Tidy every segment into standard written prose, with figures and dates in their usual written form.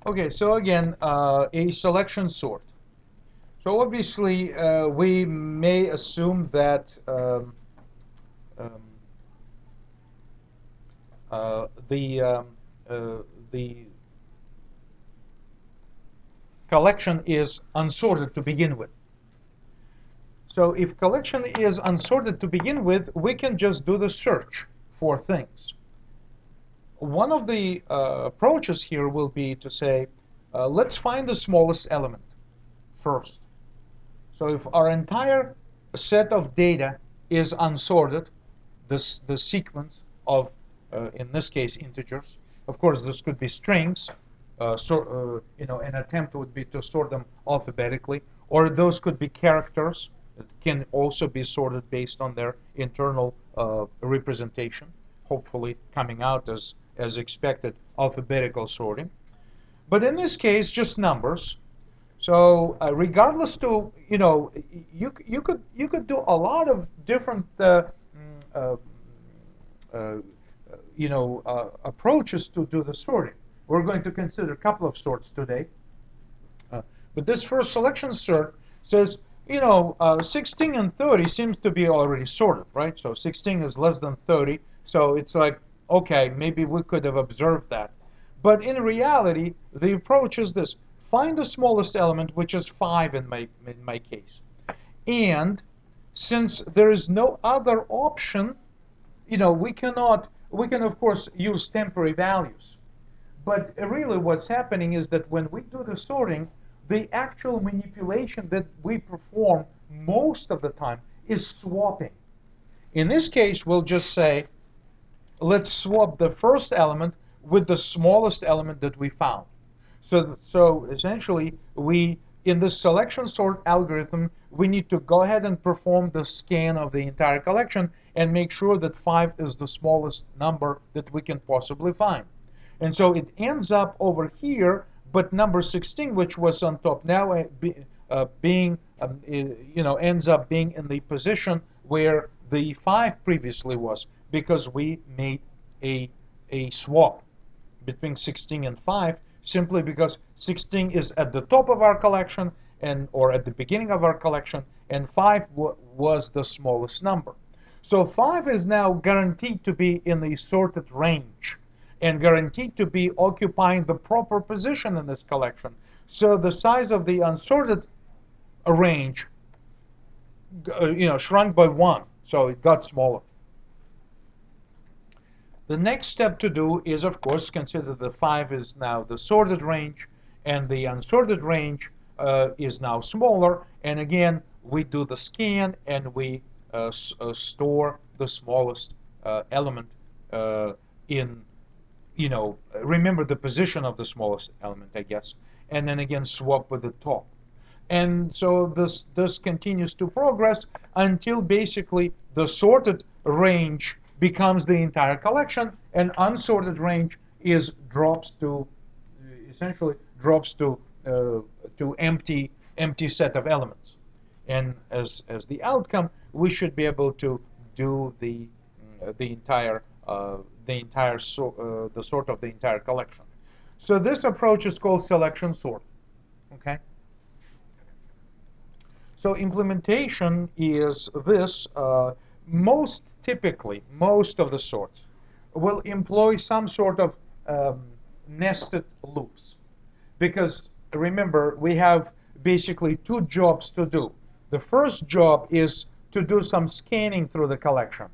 Okay, so again, a selection sort. So obviously, we may assume that um, uh, the um, uh, the collection is unsorted to begin with. So if collection is unsorted to begin with, we can just do the search for things. One of the approaches here will be to say, let's find the smallest element first. So if our entire set of data is unsorted, the sequence of, in this case, integers. Of course, this could be strings. An attempt would be to sort them alphabetically, or those could be characters that can also be sorted based on their internal representation, hopefully coming out as expected alphabetical sorting. But in this case, just numbers. So regardless to you could do a lot of different uh, uh, approaches to do the sorting. We're going to consider a couple of sorts today. But this first selection sort says 16 and 30 seems to be already sorted, right? So 16 is less than 30, so it's like, okay, maybe we could have observed that. But in reality, the approach is this: find the smallest element, which is 5 in my case. And since there is no other option, we can of course use temporary values. But really what's happening is that when we do the sorting, the actual manipulation that we perform most of the time is swapping. In this case, we'll just say, let's swap the first element with the smallest element that we found. So essentially, in this selection sort algorithm, we need to go ahead and perform the scan of the entire collection and make sure that 5 is the smallest number that we can possibly find. And so it ends up over here, but number 16, which was on top now, ends up being in the position where the 5 previously was, because we made a swap between 16 and 5, simply because 16 is at the top of our collection or at the beginning of our collection, and 5 was the smallest number. So 5 is now guaranteed to be in the sorted range and guaranteed to be occupying the proper position in this collection. So the size of the unsorted range shrunk by 1, so it got smaller. The next step to do is, of course, consider the 5 is now the sorted range, and the unsorted range is now smaller. And again, we do the scan, and we store the smallest element in, remember the position of the smallest element, I guess, and then again swap with the top. And so this continues to progress until basically the sorted range becomes the entire collection, and unsorted range essentially drops to empty set of elements. And as the outcome, we should be able to do the sort of the entire collection. So this approach is called selection sort. Okay. So implementation is this. Most of the sorts will employ some sort of nested loops. Because remember, we have basically 2 jobs to do. The first job is to do some scanning through the collection.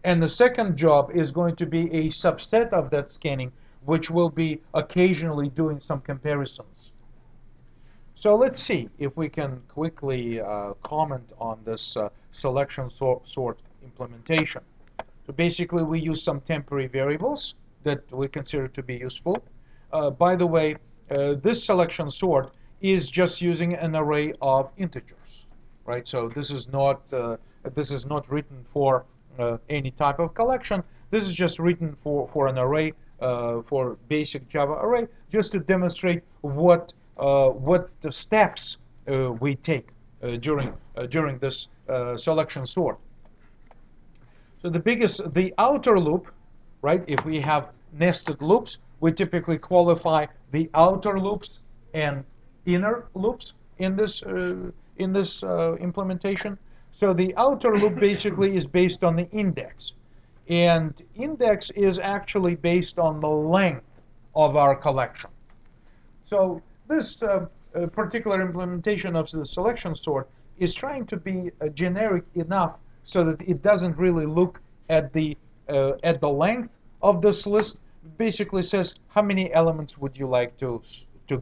And the second job is going to be a subset of that scanning, which will be occasionally doing some comparisons. So let's see if we can quickly comment on this selection sort implementation. So basically, we use some temporary variables that we consider to be useful. By the way, this selection sort is just using an array of integers, right? So this is not written for any type of collection. This is just written for an array, for basic Java array, just to demonstrate what the steps we take during this selection sort. So the outer loop, right? If we have nested loops, we typically qualify the outer loops and inner loops in this implementation. So the outer loop basically is based on the index, and index is actually based on the length of our collection. So this particular implementation of the selection sort is trying to be generic enough so that it doesn't really look at the length of this list. Basically says how many elements would you like to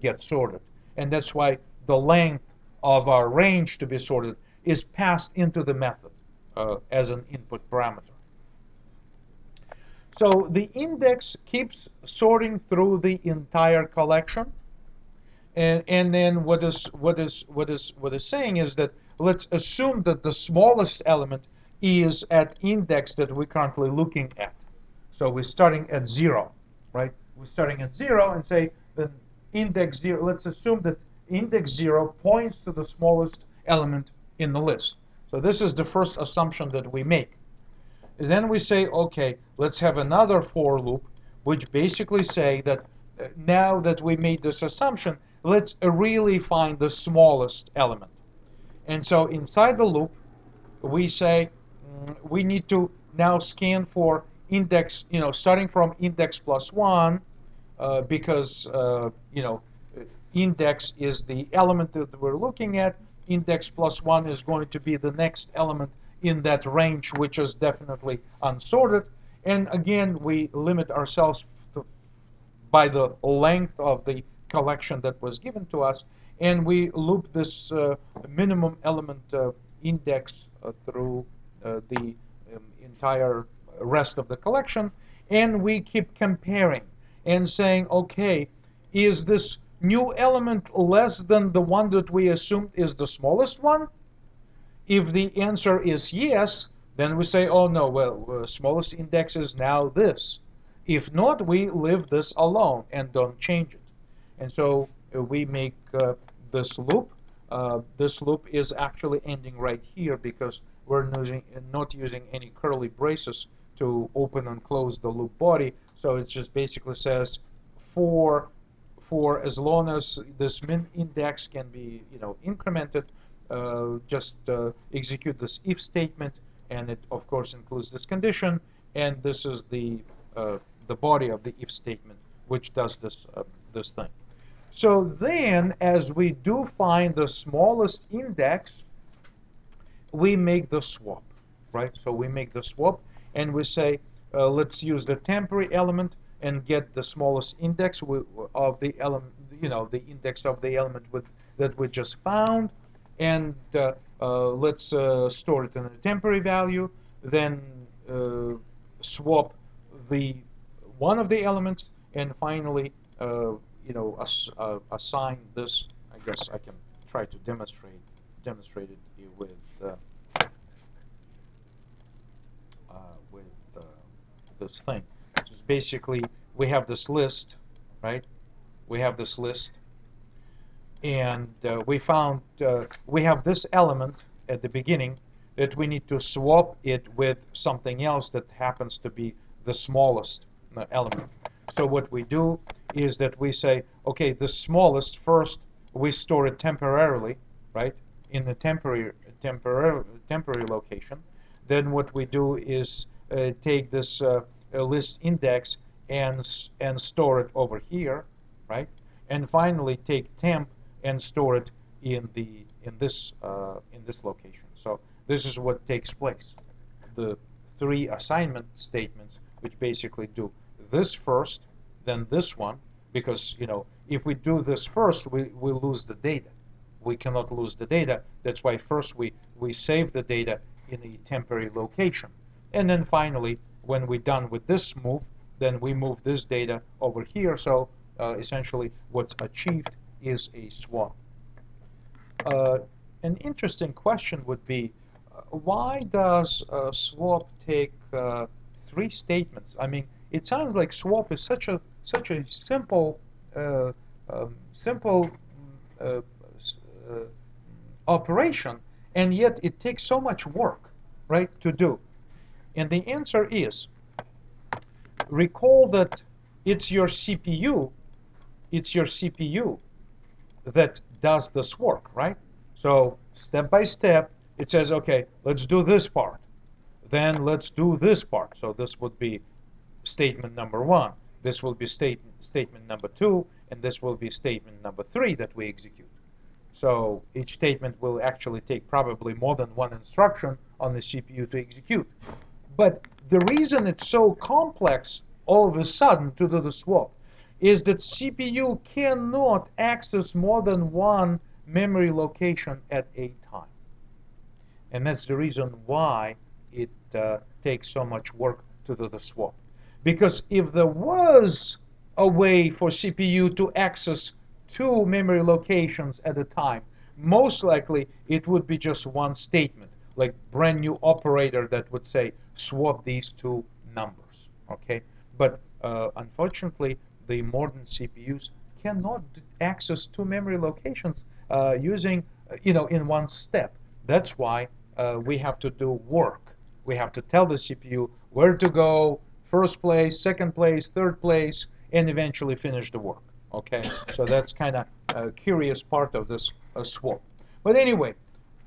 get sorted, and that's why the length of our range to be sorted is passed into the method as an input parameter. So the index keeps sorting through the entire collection. And then what is saying is that let's assume that the smallest element is at index that we're currently looking at. So we're starting at 0, right? We're starting at 0 and say that index 0, let's assume that index 0 points to the smallest element in the list. So this is the first assumption that we make. And then we say, okay, let's have another for loop, which basically say that now that we made this assumption, let's really find the smallest element. And so inside the loop, we say we need to now scan for index, starting from index plus 1, because, index is the element that we're looking at. Index plus 1 is going to be the next element in that range, which is definitely unsorted. And again, we limit ourselves by the length of the collection that was given to us, and we loop this minimum element index through the entire rest of the collection, and we keep comparing and saying, okay, is this new element less than the one that we assumed is the smallest one? If the answer is yes, then we say, oh no, well, smallest index is now this. If not, we leave this alone and don't change it. And so we make this loop. This loop is actually ending right here because we're not using any curly braces to open and close the loop body. So it just basically says for as long as this min index can be incremented, just execute this if statement, and it of course includes this condition, and this is the body of the if statement, which does this thing. So then, as we do find the smallest index, we make the swap, right? So we make the swap, and we say, let's use the temporary element and get the smallest index of the element, the index of the element that we just found, and let's store it in a temporary value. Then swap the one of the elements, and finally, assign this. I guess I can try to demonstrate it with this thing. Just basically, we have this list, right? We have this list, and we found we have this element at the beginning that we need to swap it with something else that happens to be the smallest element. So what we do is that we say, okay, the smallest first we store it temporarily, right, in the temporary location. Then what we do is take this list index and store it over here, right? And finally take temp and store it in this location. So this is what takes place. The 3 assignment statements, which basically do this first, then this one, because if we do this first, we lose the data. We cannot lose the data. That's why first we save the data in a temporary location, and then finally, when we're done with this move, then we move this data over here. So essentially, what's achieved is a swap. An interesting question would be, why does swap take 3 statements? I mean, it sounds like swap is such a simple operation, and yet it takes so much work, right, to do. And the answer is, recall that it's your CPU, it's your CPU that does this work, right? So step by step, it says, okay, let's do this part. Then let's do this part. So this would be statement number 1. This will be statement number 2, and this will be statement number 3 that we execute. So each statement will actually take probably more than one instruction on the CPU to execute. But the reason it's so complex all of a sudden to do the swap is that CPU cannot access more than one memory location at a time. And that's the reason why it takes so much work to do the swap. Because if there was a way for CPU to access 2 memory locations at a time, most likely it would be just one statement, like brand new operator that would say swap these 2 numbers. Okay, but unfortunately, the modern CPUs cannot access 2 memory locations using, in one step. That's why we have to do work. We have to tell the CPU where to go, first place, second place, third place, and eventually finish the work. Okay, so that's kind of a curious part of this swap. But anyway,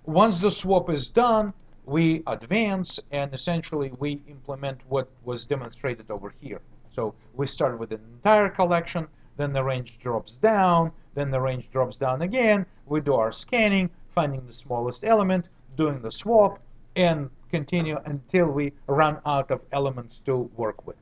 once the swap is done, we advance and essentially we implement what was demonstrated over here. So we start with an entire collection, then the range drops down, then the range drops down again. We do our scanning, finding the smallest element, doing the swap, and continue until we run out of elements to work with.